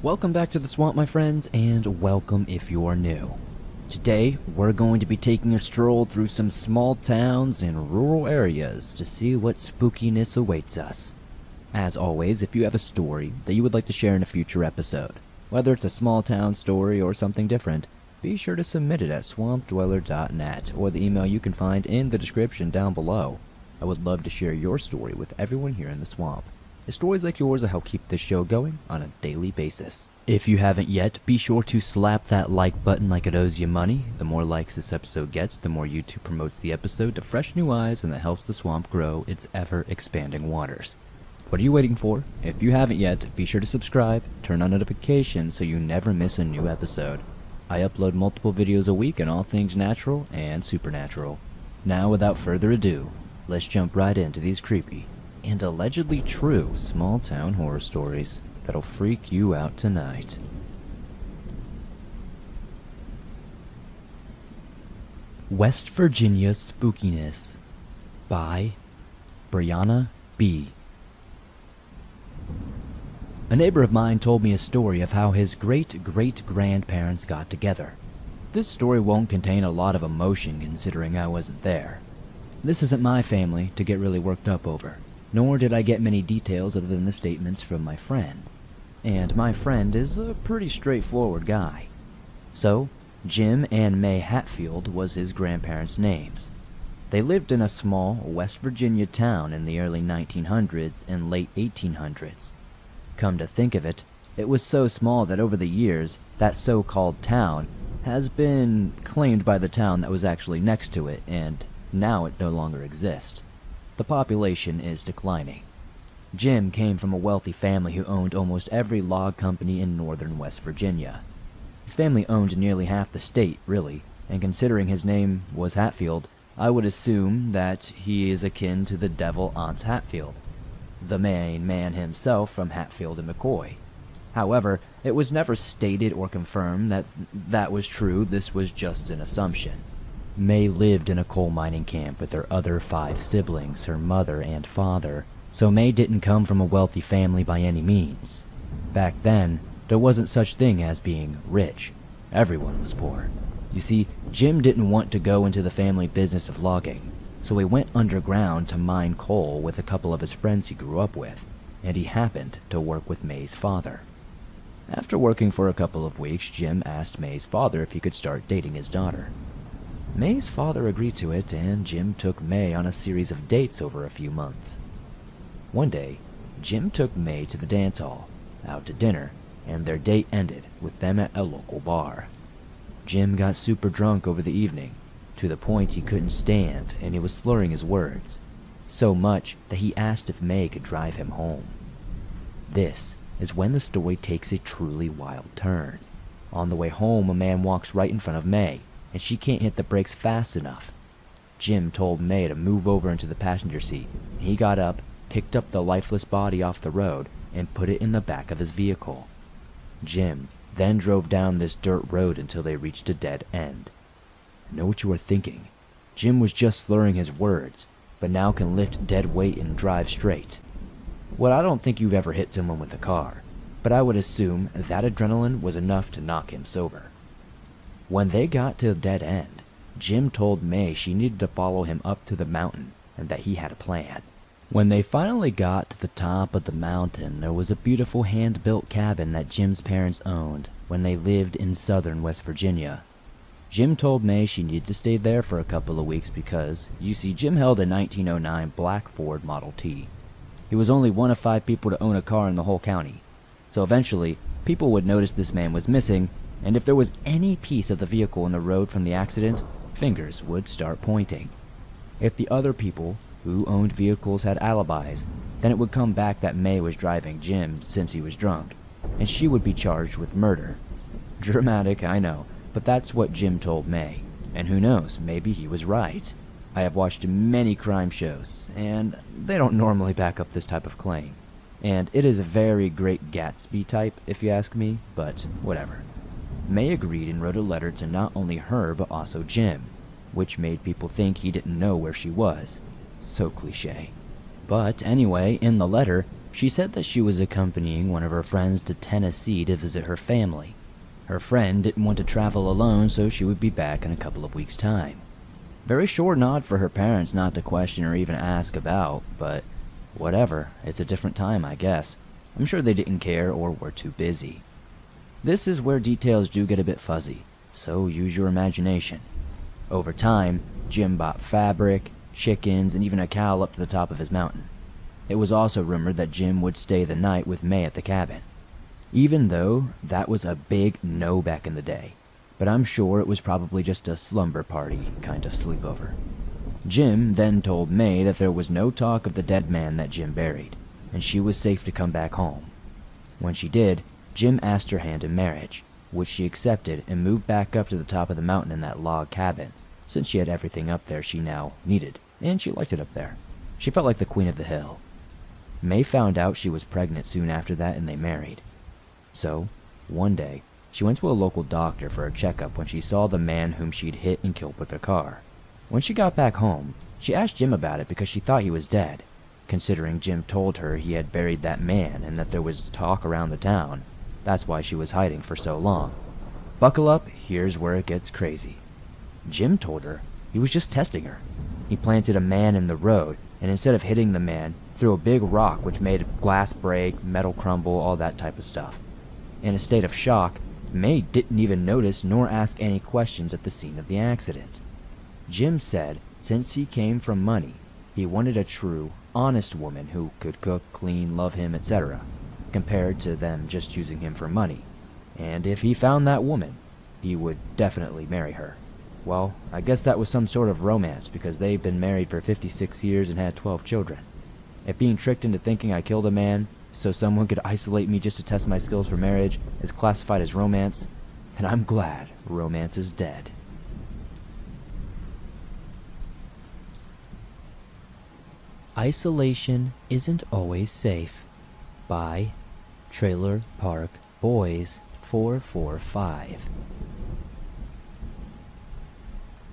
Welcome back to the swamp, my friends, and welcome if you are new. Today, we're going to be taking a stroll through some small towns and rural areas to see what spookiness awaits us. As always, if you have a story that you would like to share in a future episode, whether it's a small town story or something different, be sure to submit it at swampdweller.net or the email you can find in the description down below. I would love to share your story with everyone here in the swamp. Stories like yours will help keep this show going on a daily basis. If you haven't yet, be sure to slap that like button like it owes you money. The more likes this episode gets, the more YouTube promotes the episode to fresh new eyes, and that helps the swamp grow its ever-expanding waters. What are you waiting for? If you haven't yet, be sure to subscribe, turn on notifications so you never miss a new episode. I upload multiple videos a week on all things natural and supernatural. Now, without further ado, let's jump right into these creepy and allegedly true small-town horror stories that'll freak you out tonight. West Virginia Spookiness by Brianna B. A neighbor of mine told me a story of how his great-great-grandparents got together. This story won't contain a lot of emotion considering I wasn't there. This isn't my family to get really worked up over. Nor did I get many details other than the statements from my friend. And my friend is a pretty straightforward guy. So, Jim and May Hatfield was his grandparents' names. They lived in a small West Virginia town in the early 1900s and late 1800s. Come to think of it, it was so small that over the years, that so-called town has been claimed by the town that was actually next to it, and now it no longer exists. The population is declining. Jim came from a wealthy family who owned almost every log company in northern West Virginia. His family owned nearly half the state, really, and considering his name was Hatfield, I would assume that he is akin to the devil Aunts Hatfield, the main man himself from Hatfield and McCoy. However, it was never stated or confirmed that that was true. This was just an assumption. May lived in a coal mining camp with her other 5 siblings, her mother and father, so May didn't come from a wealthy family by any means. Back then, there wasn't such thing as being rich. Everyone was poor. You see, Jim didn't want to go into the family business of logging, so he went underground to mine coal with a couple of his friends he grew up with, and he happened to work with May's father. After working for a couple of weeks, Jim asked May's father if he could start dating his daughter. May's father agreed to it, and Jim took May on a series of dates over a few months. One day, Jim took May to the dance hall, out to dinner, and their date ended with them at a local bar. Jim got super drunk over the evening, to the point he couldn't stand and he was slurring his words, so much that he asked if May could drive him home. This is when the story takes a truly wild turn. On the way home, a man walks right in front of May, and she can't hit the brakes fast enough. Jim told May to move over into the passenger seat, and he got up, picked up the lifeless body off the road, and put it in the back of his vehicle. Jim then drove down this dirt road until they reached a dead end. I know what you are thinking. Jim was just slurring his words, but now can lift dead weight and drive straight. Well, I don't think you've ever hit someone with a car, but I would assume that adrenaline was enough to knock him sober. When they got to a dead end, Jim told May she needed to follow him up to the mountain and that he had a plan. When they finally got to the top of the mountain, there was a beautiful hand-built cabin that Jim's parents owned when they lived in southern West Virginia. Jim told May she needed to stay there for a couple of weeks because, you see, Jim held a 1909 black Ford Model T. He was only one of 5 people to own a car in the whole county. So eventually, people would notice this man was missing, and if there was any piece of the vehicle in the road from the accident, fingers would start pointing. If the other people who owned vehicles had alibis, then it would come back that May was driving Jim since he was drunk, and she would be charged with murder. Dramatic, I know, but that's what Jim told May, and who knows, maybe he was right. I have watched many crime shows, and they don't normally back up this type of claim. And it is a very Great Gatsby type, if you ask me, but whatever. May agreed and wrote a letter to not only her but also Jim, which made people think he didn't know where she was. So cliche. But anyway, in the letter, She said that she was accompanying one of her friends to Tennessee to visit her family. Her friend didn't want to travel alone, so she would be back in a couple of weeks' time. Very short nod for her parents not to question or even ask about, but whatever, it's a different time, I guess. I'm sure they didn't care or were too busy. This is where details do get a bit fuzzy, so use your imagination. Over time, Jim bought fabric, chickens, and even a cow up to the top of his mountain. It was also rumored that Jim would stay the night with May at the cabin, even though that was a big no back in the day, but I'm sure it was probably just a slumber party kind of sleepover. Jim then told May that there was no talk of the dead man that Jim buried, and she was safe to come back home. When she did, Jim asked her hand in marriage, which she accepted and moved back up to the top of the mountain in that log cabin, since she had everything up there she now needed, and she liked it up there. She felt like the queen of the hill. May found out she was pregnant soon after that and they married. So, one day, she went to a local doctor for a checkup when she saw the man whom she'd hit and killed with her car. When she got back home, she asked Jim about it because she thought he was dead, considering Jim told her he had buried that man and that there was talk around the town. That's why she was hiding for so long. Buckle up, here's where it gets crazy. Jim told her he was just testing her. He planted a man in the road, and instead of hitting the man, threw a big rock which made glass break, metal crumble, all that type of stuff. In a state of shock, May didn't even notice nor ask any questions at the scene of the accident. Jim said since he came from money, he wanted a true, honest woman who could cook, clean, love him, etc., compared to them just choosing him for money. And if he found that woman, he would definitely marry her. Well, I guess that was some sort of romance because they've been married for 56 years and had 12 children. If being tricked into thinking I killed a man so someone could isolate me just to test my skills for marriage is classified as romance, then I'm glad romance is dead. Isolation Isn't Always Safe by Trailer Park Boys 445.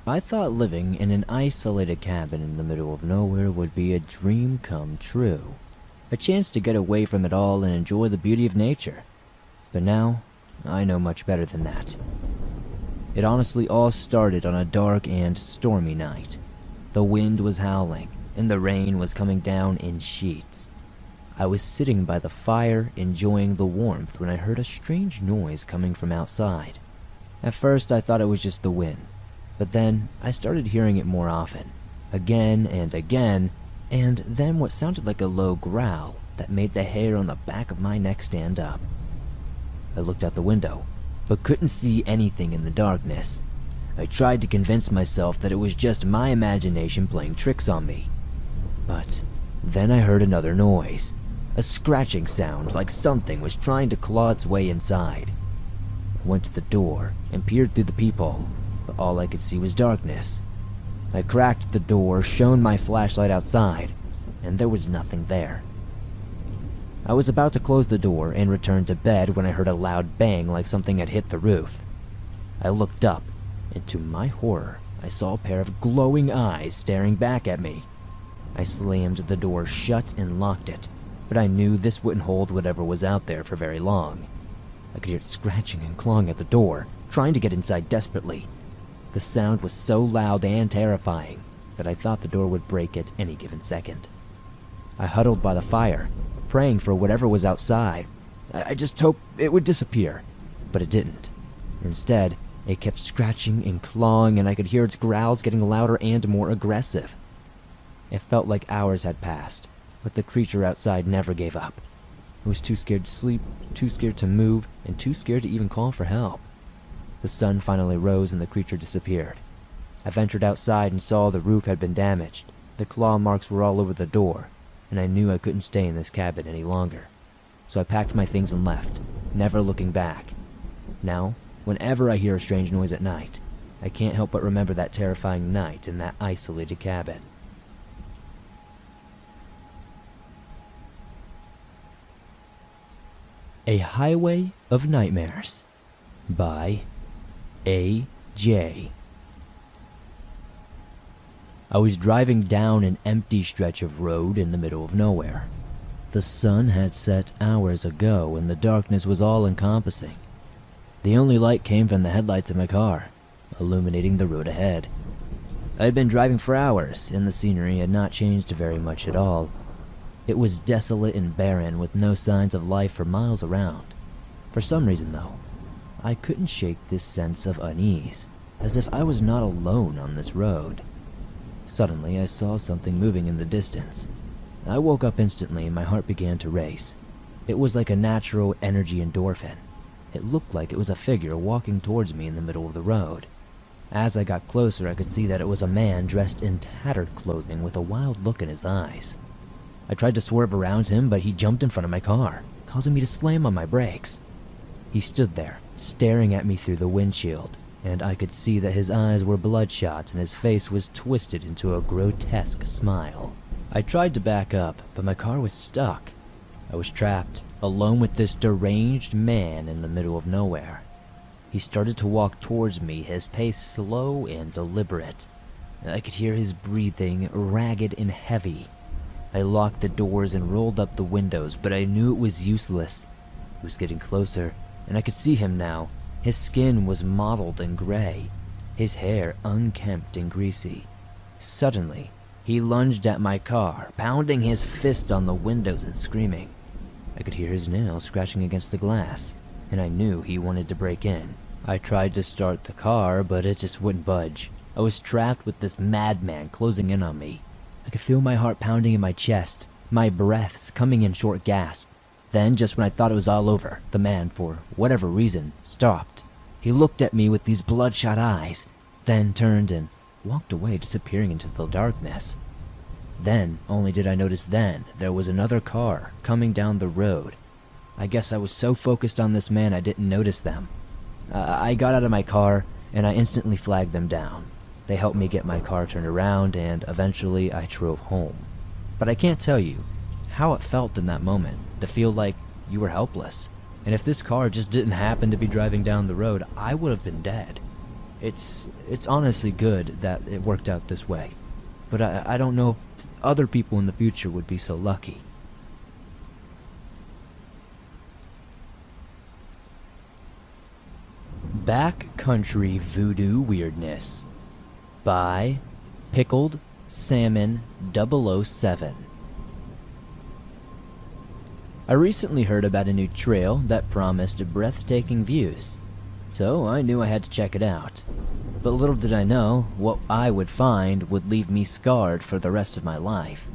I thought living in an isolated cabin in the middle of nowhere would be a dream come true. A chance to get away from it all and enjoy the beauty of nature. But now, I know much better than that. It honestly all started on a dark and stormy night. The wind was howling, and the rain was coming down in sheets. I was sitting by the fire enjoying the warmth when I heard a strange noise coming from outside. At first I thought it was just the wind, but then I started hearing it more often, again and again, and then what sounded like a low growl that made the hair on the back of my neck stand up. I looked out the window, but couldn't see anything in the darkness. I tried to convince myself that it was just my imagination playing tricks on me. But then I heard another noise, a scratching sound like something was trying to claw its way inside. I went to the door and peered through the peephole, but all I could see was darkness. I cracked the door, shone my flashlight outside, and there was nothing there. I was about to close the door and return to bed when I heard a loud bang like something had hit the roof. I looked up, and to my horror, I saw a pair of glowing eyes staring back at me. I slammed the door shut and locked it, but I knew this wouldn't hold whatever was out there for very long. I could hear it scratching and clawing at the door, trying to get inside desperately. The sound was so loud and terrifying that I thought the door would break at any given second. I huddled by the fire, praying for whatever was outside. I just hoped it would disappear, but it didn't. Instead, it kept scratching and clawing, and I could hear its growls getting louder and more aggressive. It felt like hours had passed, but the creature outside never gave up. I was too scared to sleep, too scared to move, and too scared to even call for help. The sun finally rose and the creature disappeared. I ventured outside and saw the roof had been damaged. The claw marks were all over the door, and I knew I couldn't stay in this cabin any longer. So I packed my things and left, never looking back. Now, whenever I hear a strange noise at night, I can't help but remember that terrifying night in that isolated cabin. A Highway of Nightmares by A.J. I was driving down an empty stretch of road in the middle of nowhere. The sun had set hours ago and the darkness was all-encompassing. The only light came from the headlights of my car, illuminating the road ahead. I had been driving for hours, and the scenery had not changed very much at all. It was desolate and barren, with no signs of life for miles around. For some reason, though, I couldn't shake this sense of unease, as if I was not alone on this road. Suddenly, I saw something moving in the distance. I woke up instantly and my heart began to race. It was like a natural energy endorphin. It looked like it was a figure walking towards me in the middle of the road. As I got closer, I could see that it was a man dressed in tattered clothing with a wild look in his eyes. I tried to swerve around him, but he jumped in front of my car, causing me to slam on my brakes. He stood there, staring at me through the windshield, and I could see that his eyes were bloodshot and his face was twisted into a grotesque smile. I tried to back up, but my car was stuck. I was trapped, alone with this deranged man in the middle of nowhere. He started to walk towards me, his pace slow and deliberate. I could hear his breathing, ragged and heavy. I locked the doors and rolled up the windows, but I knew it was useless. He was getting closer, and I could see him now. His skin was mottled and gray, his hair unkempt and greasy. Suddenly, he lunged at my car, pounding his fist on the windows and screaming. I could hear his nails scratching against the glass, and I knew he wanted to break in. I tried to start the car, but it just wouldn't budge. I was trapped with this madman closing in on me. I could feel my heart pounding in my chest, my breaths coming in short gasps. Then, just when I thought it was all over, the man, for whatever reason, stopped. He looked at me with these bloodshot eyes, then turned and walked away, disappearing into the darkness. Then, only did I notice then, there was another car coming down the road. I guess I was so focused on this man I didn't notice them. I got out of my car, and I instantly flagged them down. They helped me get my car turned around, and eventually I drove home. But I can't tell you how it felt in that moment, to feel like you were helpless. And if this car just didn't happen to be driving down the road, I would have been dead. It's honestly good that it worked out this way. But I don't know if other people in the future would be so lucky. Backcountry Voodoo Weirdness by Pickled Salmon 007. I recently heard about a new trail that promised breathtaking views, so I knew I had to check it out. But little did I know, what I would find would leave me scarred for the rest of my life.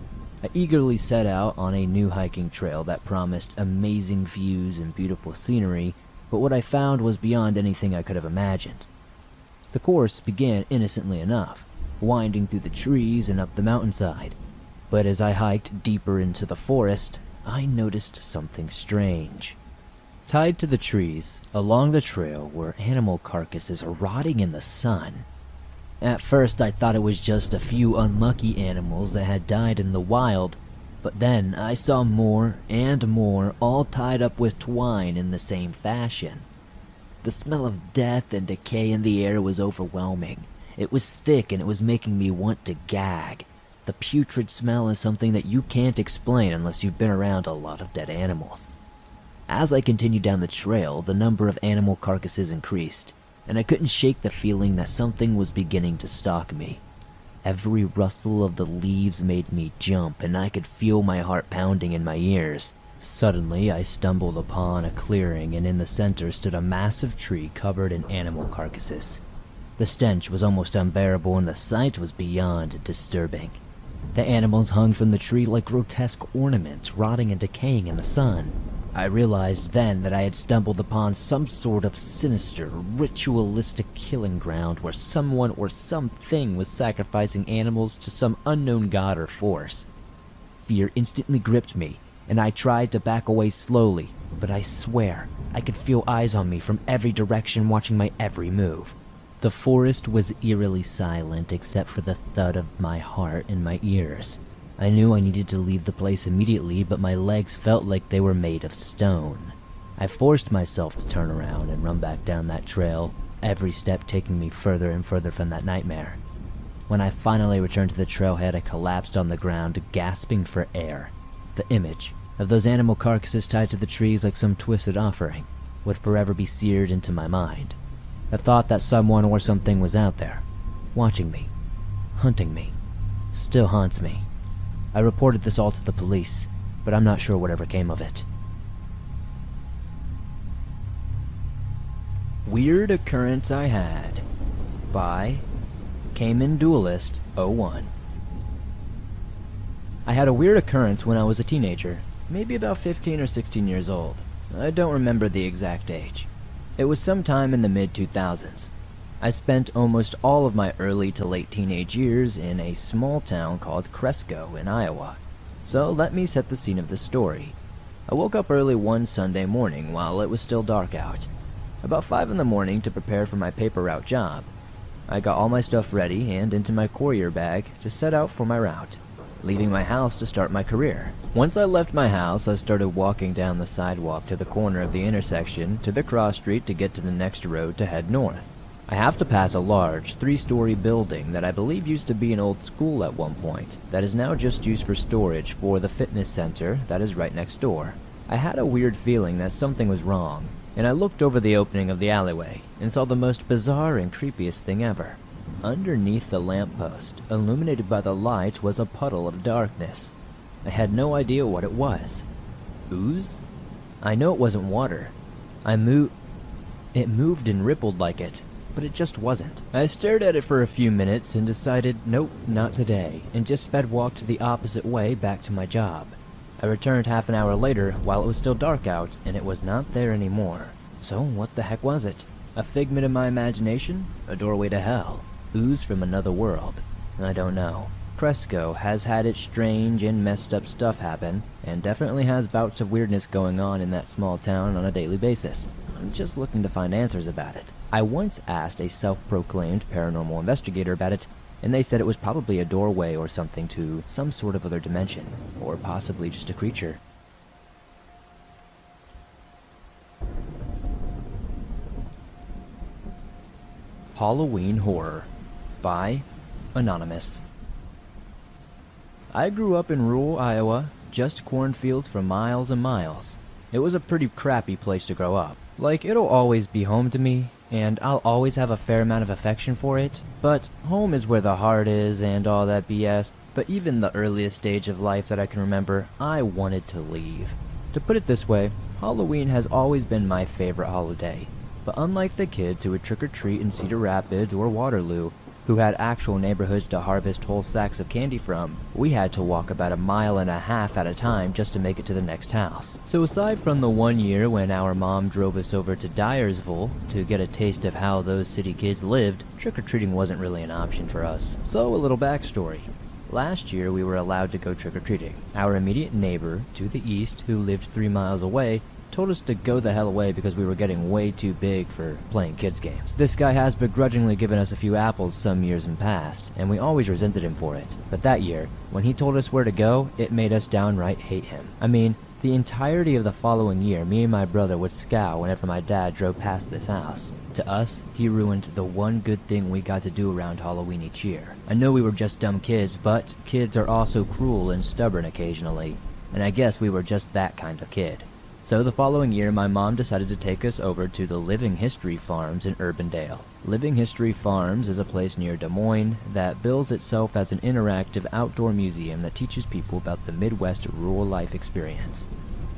I eagerly set out on a new hiking trail that promised amazing views and beautiful scenery, but what I found was beyond anything I could have imagined. The course began innocently enough, winding through the trees and up the mountainside. But as I hiked deeper into the forest, I noticed something strange. Tied to the trees, along the trail, were animal carcasses rotting in the sun. At first I thought it was just a few unlucky animals that had died in the wild, but then I saw more and more, all tied up with twine in the same fashion. The smell of death and decay in the air was overwhelming. It was thick and it was making me want to gag. The putrid smell is something that you can't explain unless you've been around a lot of dead animals. As I continued down the trail, the number of animal carcasses increased, and I couldn't shake the feeling that something was beginning to stalk me. Every rustle of the leaves made me jump, and I could feel my heart pounding in my ears. Suddenly, I stumbled upon a clearing, and in the center stood a massive tree covered in animal carcasses. The stench was almost unbearable, and the sight was beyond disturbing. The animals hung from the tree like grotesque ornaments, rotting and decaying in the sun. I realized then that I had stumbled upon some sort of sinister, ritualistic killing ground where someone or something was sacrificing animals to some unknown god or force. Fear instantly gripped me, and I tried to back away slowly, but I swear I could feel eyes on me from every direction watching my every move. The forest was eerily silent except for the thud of my heart in my ears. I knew I needed to leave the place immediately, but my legs felt like they were made of stone. I forced myself to turn around and run back down that trail, every step taking me further and further from that nightmare. When I finally returned to the trailhead, I collapsed on the ground, gasping for air. The image of those animal carcasses tied to the trees like some twisted offering would forever be seared into my mind. The thought that someone or something was out there, watching me, hunting me, still haunts me. I reported this all to the police, but I'm not sure whatever came of it. Weird Occurrence I Had by Cayman Duelist 01. I had a weird occurrence when I was a teenager, maybe about 15 or 16 years old. I don't remember the exact age. It was sometime in the mid-2000s. I spent almost all of my early to late teenage years in a small town called Cresco in Iowa. So let me set the scene of this story. I woke up early one Sunday morning while it was still dark out. About 5 in the morning to prepare for my paper route job. I got all my stuff ready and into my courier bag to set out for my route, leaving my house to start my career. Once I left my house, I started walking down the sidewalk to the corner of the intersection to the cross street to get to the next road to head north. I have to pass a large 3-story building that I believe used to be an old school at one point, that is now just used for storage for the fitness center that is right next door. I had a weird feeling that something was wrong, and I looked over the opening of the alleyway and saw the most bizarre and creepiest thing ever. Underneath the lamppost, illuminated by the light, was a puddle of darkness. I had no idea what it was. Ooze? I know it wasn't water. It moved and rippled like it, but it just wasn't. I stared at it for a few minutes and decided, nope, not today, and just sped walked the opposite way back to my job. I returned half an hour later while it was still dark out, and it was not there anymore. So what the heck was it? A figment of my imagination? A doorway to hell? Ooze from another world? I don't know. Cresco has had its strange and messed up stuff happen, and definitely has bouts of weirdness going on in that small town on a daily basis. I'm just looking to find answers about it. I once asked a self-proclaimed paranormal investigator about it, and they said it was probably a doorway or something to some sort of other dimension, or possibly just a creature. Halloween Horror by Anonymous. I grew up in rural Iowa, just cornfields for miles and miles. It was a pretty crappy place to grow up. Like, it'll always be home to me, and I'll always have a fair amount of affection for it, but home is where the heart is and all that BS. But even the earliest stage of life that I can remember, I wanted to leave. To put it this way, Halloween has always been my favorite holiday. But unlike the kids who would trick-or-treat in Cedar Rapids or Waterloo, who had actual neighborhoods to harvest whole sacks of candy from, we had to walk about 1.5 miles at a time just to make it to the next house. So aside from the one year when our mom drove us over to Dyersville to get a taste of how those city kids lived, trick-or-treating wasn't really an option for us. So a little backstory. Last year we were allowed to go trick-or-treating. Our immediate neighbor to the east, who lived 3 miles away, told us to go the hell away because we were getting way too big for playing kids games. This guy has begrudgingly given us a few apples some years in past, and we always resented him for it. But that year, when he told us where to go, it made us downright hate him. I mean, the entirety of the following year, me and my brother would scowl whenever my dad drove past this house. To us, he ruined the one good thing we got to do around Halloween each year. I know we were just dumb kids, but kids are also cruel and stubborn occasionally, and I guess we were just that kind of kid. So the following year, my mom decided to take us over to the Living History Farms in Urbandale. Living History Farms is a place near Des Moines that bills itself as an interactive outdoor museum that teaches people about the Midwest rural life experience.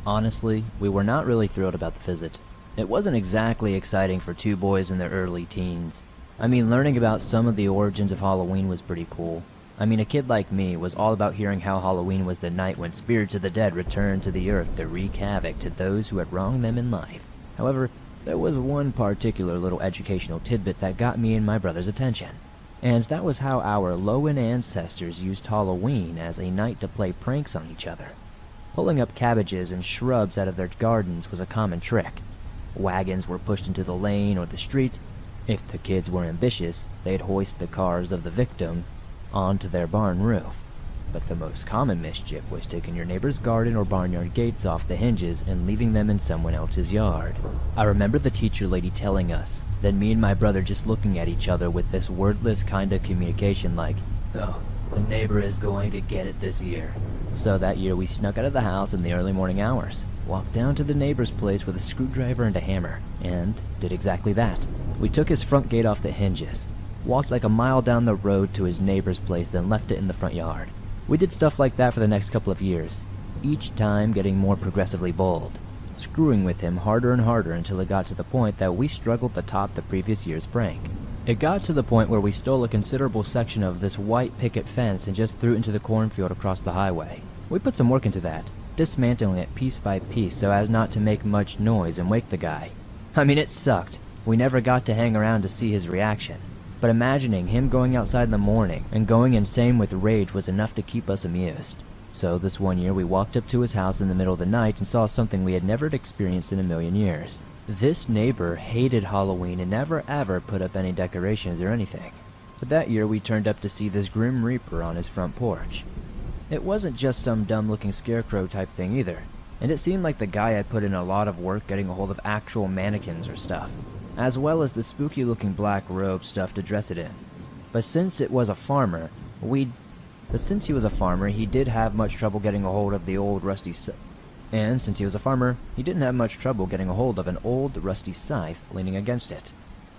Honestly, we were not really thrilled about the visit. It wasn't exactly exciting for two boys in their early teens. I mean, learning about some of the origins of Halloween was pretty cool. I mean, a kid like me was all about hearing how Halloween was the night when spirits of the dead returned to the earth to wreak havoc to those who had wronged them in life. However, there was one particular little educational tidbit that got me and my brother's attention. And that was how our Lowen ancestors used Halloween as a night to play pranks on each other. Pulling up cabbages and shrubs out of their gardens was a common trick. Wagons were pushed into the lane or the street. If the kids were ambitious, they'd hoist the cars of the victim onto their barn roof. But the most common mischief was taking your neighbor's garden or barnyard gates off the hinges and leaving them in someone else's yard. I remember the teacher lady telling us, then me and my brother just looking at each other with this wordless kind of communication like, "Oh, the neighbor is going to get it this year. So that year we snuck out of the house in the early morning hours, walked down to the neighbor's place with a screwdriver and a hammer, and did exactly that. We took his front gate off the hinges, walked like a mile down the road to his neighbor's place, then left it in the front yard. We did stuff like that for the next couple of years, each time getting more progressively bold, screwing with him harder and harder until it got to the point that we struggled to top the previous year's prank. It got to the point where we stole a considerable section of this white picket fence and just threw it into the cornfield across the highway. We put some work into that, dismantling it piece by piece so as not to make much noise and wake the guy. I mean, it sucked. We never got to hang around to see his reaction. But imagining him going outside in the morning and going insane with rage was enough to keep us amused. So this one year we walked up to his house in the middle of the night and saw something we had never experienced in a million years. This neighbor hated Halloween and never ever put up any decorations or anything. But that year we turned up to see this Grim Reaper on his front porch. It wasn't just some dumb-looking scarecrow type thing either, and it seemed like the guy had put in a lot of work getting a hold of actual mannequins or stuff, as well as the spooky-looking black robe stuff to dress it in. But since he was a farmer, he did have much trouble getting a hold of the old rusty And since he was a farmer, he didn't have much trouble getting a hold of an old rusty scythe leaning against it.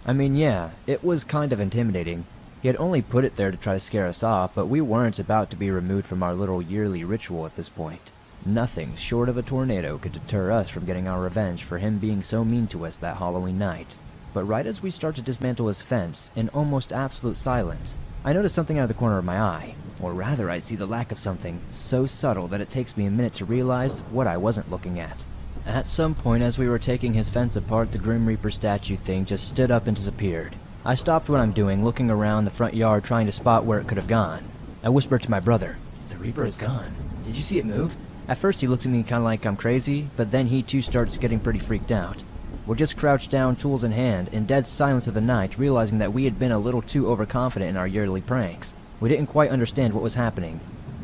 I mean, yeah, it was kind of intimidating. He had only put it there to try to scare us off, but we weren't about to be removed from our little yearly ritual at this point. Nothing short of a tornado could deter us from getting our revenge for him being so mean to us that Halloween night. But right as we start to dismantle his fence, in almost absolute silence, I notice something out of the corner of my eye. Or rather, I see the lack of something so subtle that it takes me a minute to realize what I wasn't looking at. At some point as we were taking his fence apart, the Grim Reaper statue thing just stood up and disappeared. I stopped what I'm doing, looking around the front yard trying to spot where it could have gone. I whispered to my brother, "The Reaper is gone. Did you see it move?" At first he looked at me kinda like I'm crazy, but then he too starts getting pretty freaked out. We're just crouched down, tools in hand, in dead silence of the night, realizing that we had been a little too overconfident in our yearly pranks. We didn't quite understand what was happening.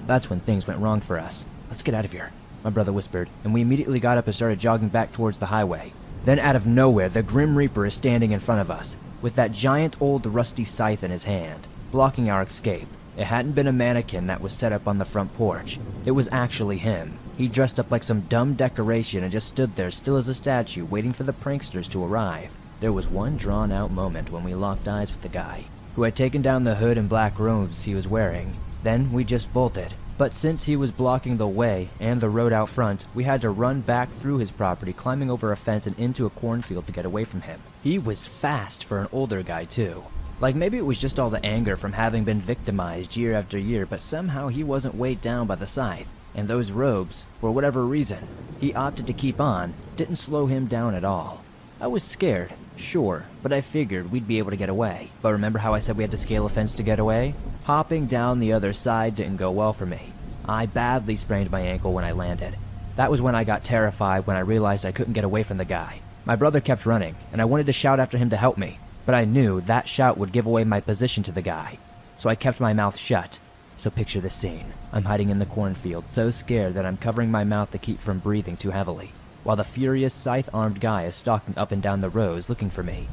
That's when things went wrong for us. "Let's get out of here," my brother whispered, and we immediately got up and started jogging back towards the highway. Then out of nowhere, the Grim Reaper is standing in front of us, with that giant old rusty scythe in his hand, blocking our escape. It hadn't been a mannequin that was set up on the front porch. It was actually him. He dressed up like some dumb decoration and just stood there still as a statue, waiting for the pranksters to arrive. There was one drawn-out moment when we locked eyes with the guy, who had taken down the hood and black robes he was wearing. Then we just bolted. But since he was blocking the way and the road out front, we had to run back through his property, climbing over a fence and into a cornfield to get away from him. He was fast for an older guy too. Like maybe it was just all the anger from having been victimized year after year, but somehow he wasn't weighed down by the scythe. And those robes, for whatever reason, he opted to keep on, didn't slow him down at all. I was scared, sure, but I figured we'd be able to get away. But remember how I said we had to scale a fence to get away? Hopping down the other side didn't go well for me. I badly sprained my ankle when I landed. That was when I got terrified when I realized I couldn't get away from the guy. My brother kept running, and I wanted to shout after him to help me, but I knew that shout would give away my position to the guy. So I kept my mouth shut. So picture this scene. I'm hiding in the cornfield, so scared that I'm covering my mouth to keep from breathing too heavily, while the furious scythe-armed guy is stalking up and down the rows looking for me.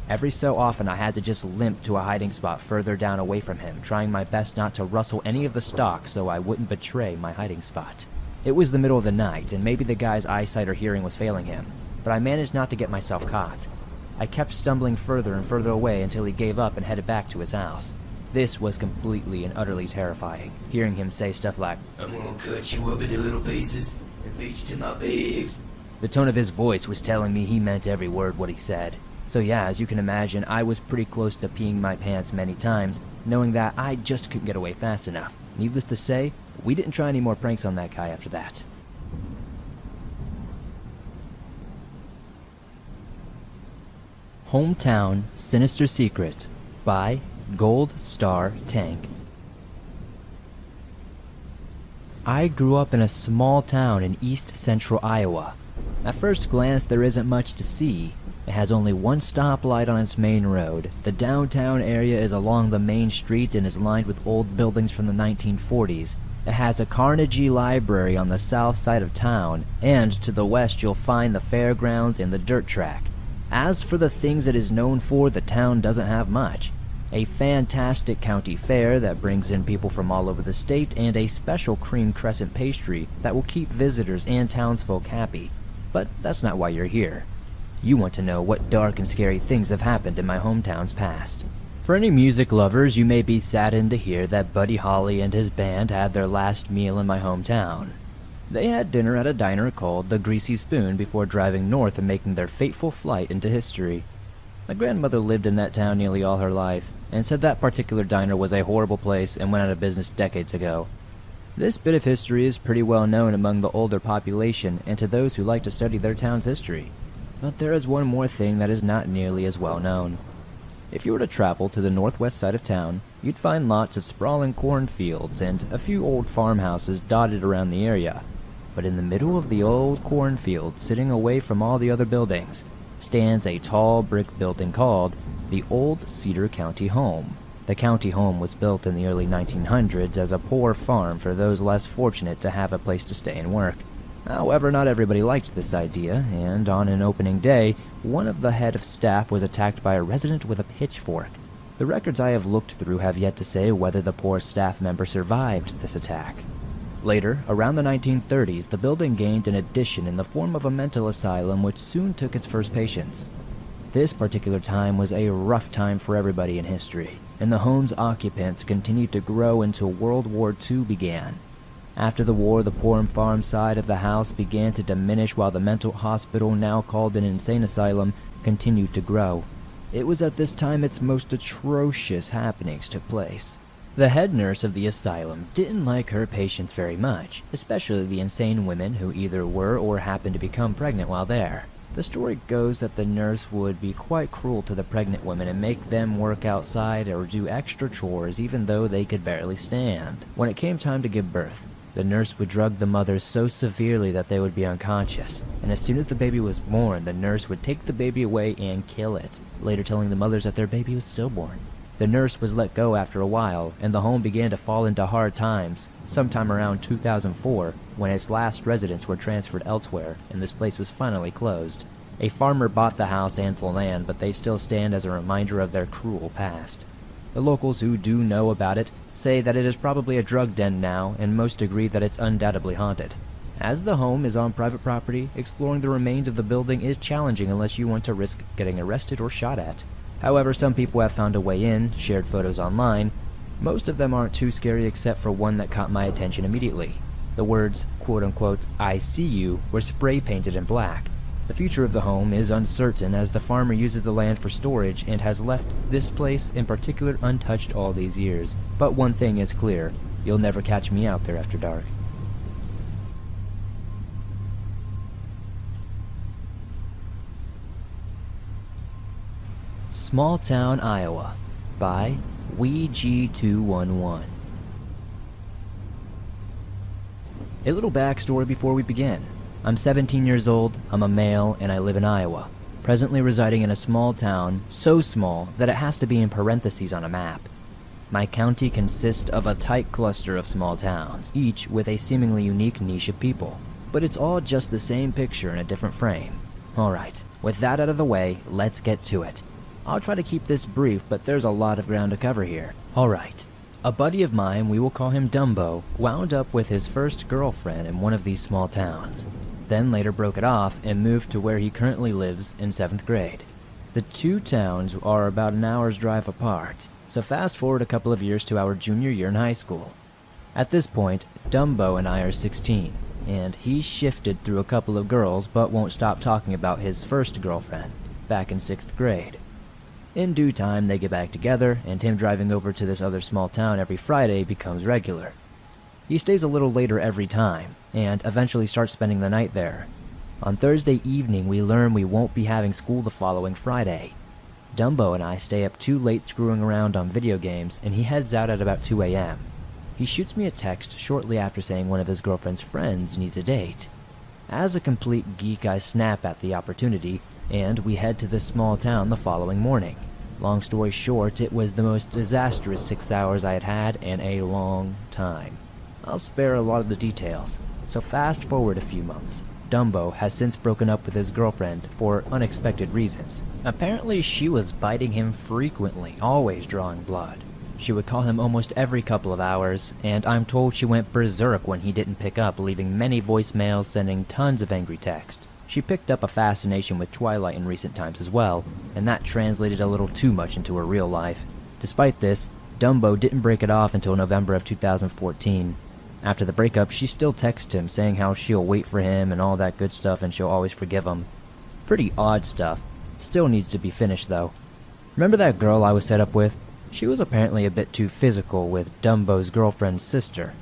Every so often I had to just limp to a hiding spot further down away from him, trying my best not to rustle any of the stalks so I wouldn't betray my hiding spot. It was the middle of the night, and maybe the guy's eyesight or hearing was failing him, but I managed not to get myself caught. I kept stumbling further and further away until he gave up and headed back to his house. This was completely and utterly terrifying, hearing him say stuff like, "I'm gonna cut you up into little pieces and feed you to my pigs." The tone of his voice was telling me he meant every word what he said. So yeah, as you can imagine, I was pretty close to peeing my pants many times, knowing that I just couldn't get away fast enough. Needless to say, we didn't try any more pranks on that guy after that. Hometown Sinister Secret by Gold Star Tank. I grew up in a small town in east central Iowa. At first glance, there isn't much to see. It has only one stoplight on its main road. The downtown area is along the main street and is lined with old buildings from the 1940s. It has a Carnegie Library on the south side of town, and to the west you'll find the fairgrounds and the dirt track. As for the things it is known for, the town doesn't have much. a fantastic county fair that brings in people from all over the state, and a special cream crescent pastry that will keep visitors and townsfolk happy. But that's not why you're here. You want to know what dark and scary things have happened in my hometown's past. For any music lovers, you may be saddened to hear that Buddy Holly and his band had their last meal in my hometown. They had dinner at a diner called the Greasy Spoon before driving north and making their fateful flight into history. My grandmother lived in that town nearly all her life, and said that particular diner was a horrible place and went out of business decades ago. This bit of history is pretty well known among the older population and to those who like to study their town's history. But there is one more thing that is not nearly as well known. If you were to travel to the northwest side of town, you'd find lots of sprawling cornfields and a few old farmhouses dotted around the area. But in the middle of the old cornfield, sitting away from all the other buildings, stands a tall brick building called the Old Cedar County Home. The county home was built in the early 1900s as a poor farm for those less fortunate to have a place to stay and work. However, not everybody liked this idea, and on an opening day, one of the head of staff was attacked by a resident with a pitchfork. The records I have looked through have yet to say whether the poor staff member survived this attack. Later, around the 1930s, the building gained an addition in the form of a mental asylum which soon took its first patients. This particular time was a rough time for everybody in history, and the home's occupants continued to grow until World War II began. After the war, the poor farm side of the house began to diminish while the mental hospital, now called an insane asylum, continued to grow. It was at this time its most atrocious happenings took place. The head nurse of the asylum didn't like her patients very much, especially the insane women who either were or happened to become pregnant while there. The story goes that the nurse would be quite cruel to the pregnant women and make them work outside or do extra chores even though they could barely stand. When it came time to give birth, the nurse would drug the mothers so severely that they would be unconscious, and as soon as the baby was born, the nurse would take the baby away and kill it, later telling the mothers that their baby was stillborn. The nurse was let go after a while, and the home began to fall into hard times, sometime around 2004, when its last residents were transferred elsewhere, and this place was finally closed. A farmer bought the house and the land, but they still stand as a reminder of their cruel past. The locals who do know about it say that it is probably a drug den now, and most agree that it's undoubtedly haunted. As the home is on private property, exploring the remains of the building is challenging unless you want to risk getting arrested or shot at. However, some people have found a way in, shared photos online. Most of them aren't too scary except for one that caught my attention immediately. The words, quote-unquote, "I see you," were spray painted in black. The future of the home is uncertain as the farmer uses the land for storage and has left this place in particular untouched all these years. But one thing is clear, you'll never catch me out there after dark. Small Town, Iowa, by WeG211. A little backstory before we begin. I'm 17 years old, I'm a male, and I live in Iowa, presently residing in a small town, so small that it has to be in parentheses on a map. My county consists of a tight cluster of small towns, each with a seemingly unique niche of people, but it's all just the same picture in a different frame. Alright, with that out of the way, let's get to it. I'll try to keep this brief, but there's a lot of ground to cover here. Alright. A buddy of mine, we will call him Dumbo, wound up with his first girlfriend in one of these small towns. Then later broke it off and moved to where he currently lives in 7th grade. The two towns are about an hour's drive apart, so fast forward a couple of years to our junior year in high school. At this point, Dumbo and I are 16, and he's shifted through a couple of girls but won't stop talking about his first girlfriend, back in 6th grade. In due time, they get back together, and him driving over to this other small town every Friday becomes regular. He stays a little later every time, and eventually starts spending the night there. On Thursday evening, we learn we won't be having school the following Friday. Dumbo and I stay up too late screwing around on video games, and he heads out at about 2 a.m. He shoots me a text shortly after saying one of his girlfriend's friends needs a date. As a complete geek, I snap at the opportunity, and we head to this small town the following morning. Long story short, it was the most disastrous 6 hours I had had in a long time. I'll spare a lot of the details, so fast forward a few months. Dumbo has since broken up with his girlfriend for unexpected reasons. Apparently, she was biting him frequently, always drawing blood. She would call him almost every couple of hours, and I'm told she went berserk when he didn't pick up, leaving many voicemails, sending tons of angry text. She picked up a fascination with Twilight in recent times as well, and that translated a little too much into her real life. Despite this, Dumbo didn't break it off until November of 2014. After the breakup, she still texts him saying how she'll wait for him and all that good stuff and she'll always forgive him. Pretty odd stuff. Still needs to be finished though. Remember that girl I was set up with? She was apparently a bit too physical with Dumbo's girlfriend's sister.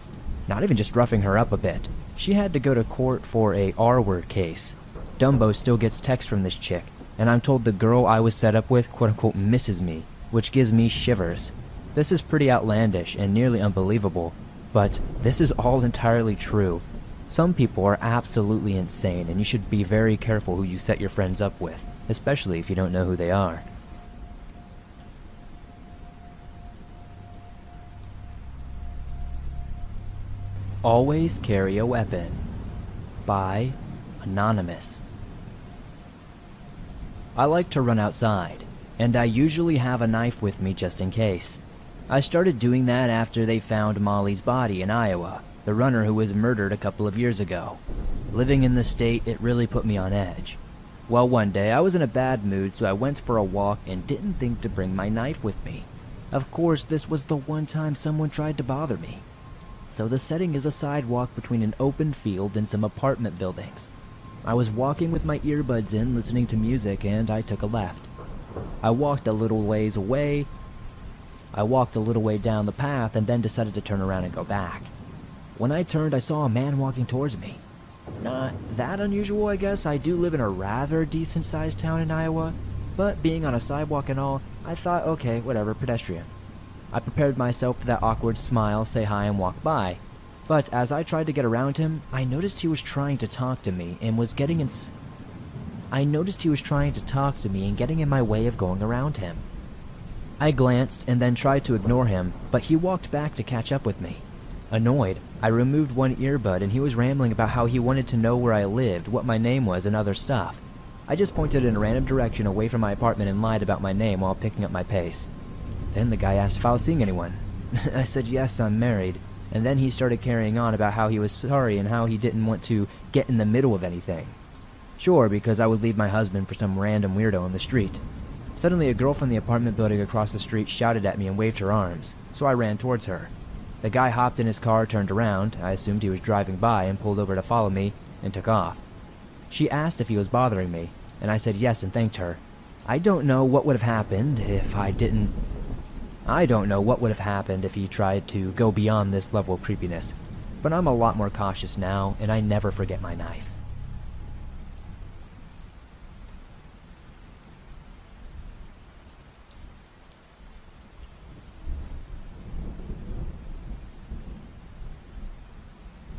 Not even just roughing her up a bit. She had to go to court for a R-word case. Dumbo still gets texts from this chick, and I'm told the girl I was set up with quote-unquote misses me, which gives me shivers. This is pretty outlandish and nearly unbelievable, but this is all entirely true. Some people are absolutely insane, and you should be very careful who you set your friends up with, especially if you don't know who they are. Always carry a weapon. By Anonymous. I like to run outside, and I usually have a knife with me just in case. I started doing that after they found Molly's body in Iowa, the runner who was murdered a couple of years ago. Living in the state, it really put me on edge. Well, one day I was in a bad mood, so I went for a walk and didn't think to bring my knife with me. Of course, this was the one time someone tried to bother me. So the setting is a sidewalk between an open field and some apartment buildings. I was walking with my earbuds in, listening to music, and I took a left. I walked a little way down the path and then decided to turn around and go back. When I turned, I saw a man walking towards me. Not that unusual, I guess. I do live in a rather decent-sized town in Iowa, but being on a sidewalk and all, I thought, okay, whatever, pedestrian. I prepared myself for that awkward smile, say hi, and walk by. But as I tried to get around him, I noticed he was trying to talk to me and getting in my way of going around him. I glanced and then tried to ignore him, but he walked back to catch up with me. Annoyed, I removed one earbud and he was rambling about how he wanted to know where I lived, what my name was, and other stuff. I just pointed in a random direction away from my apartment and lied about my name while picking up my pace. Then the guy asked if I was seeing anyone. I said yes, I'm married. And then he started carrying on about how he was sorry and how he didn't want to get in the middle of anything. Sure, because I would leave my husband for some random weirdo on the street. Suddenly, a girl from the apartment building across the street shouted at me and waved her arms, so I ran towards her. The guy hopped in his car, turned around, I assumed he was driving by, and pulled over to follow me, and took off. She asked if he was bothering me, and I said yes and thanked her. I don't know what would have happened if he tried to go beyond this level of creepiness, but I'm a lot more cautious now, and I never forget my knife.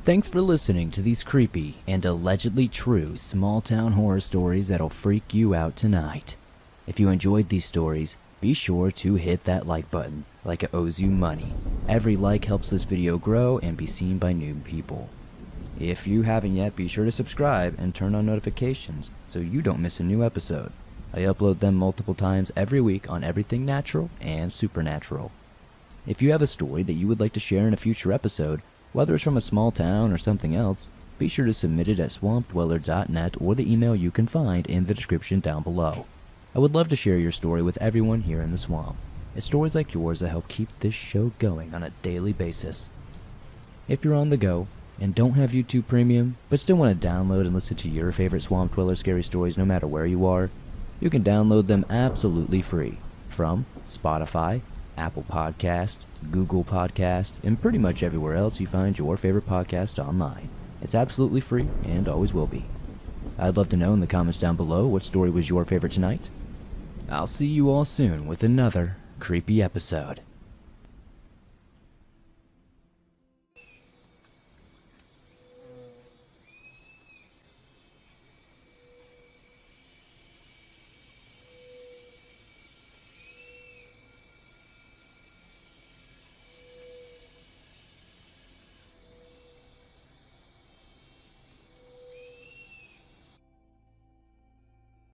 Thanks for listening to these creepy and allegedly true small-town horror stories that'll freak you out tonight. If you enjoyed these stories, be sure to hit that like button, like it owes you money. Every like helps this video grow and be seen by new people. If you haven't yet, be sure to subscribe and turn on notifications so you don't miss a new episode. I upload them multiple times every week on everything natural and supernatural. If you have a story that you would like to share in a future episode, whether it's from a small town or something else, be sure to submit it at swampdweller.net or the email you can find in the description down below. I would love to share your story with everyone here in the swamp. It's stories like yours that help keep this show going on a daily basis. If you're on the go and don't have YouTube Premium, but still want to download and listen to your favorite Swamp Dweller scary stories no matter where you are, you can download them absolutely free from Spotify, Apple Podcast, Google Podcast, and pretty much everywhere else you find your favorite podcast online. It's absolutely free and always will be. I'd love to know in the comments down below what story was your favorite tonight. I'll see you all soon with another creepy episode.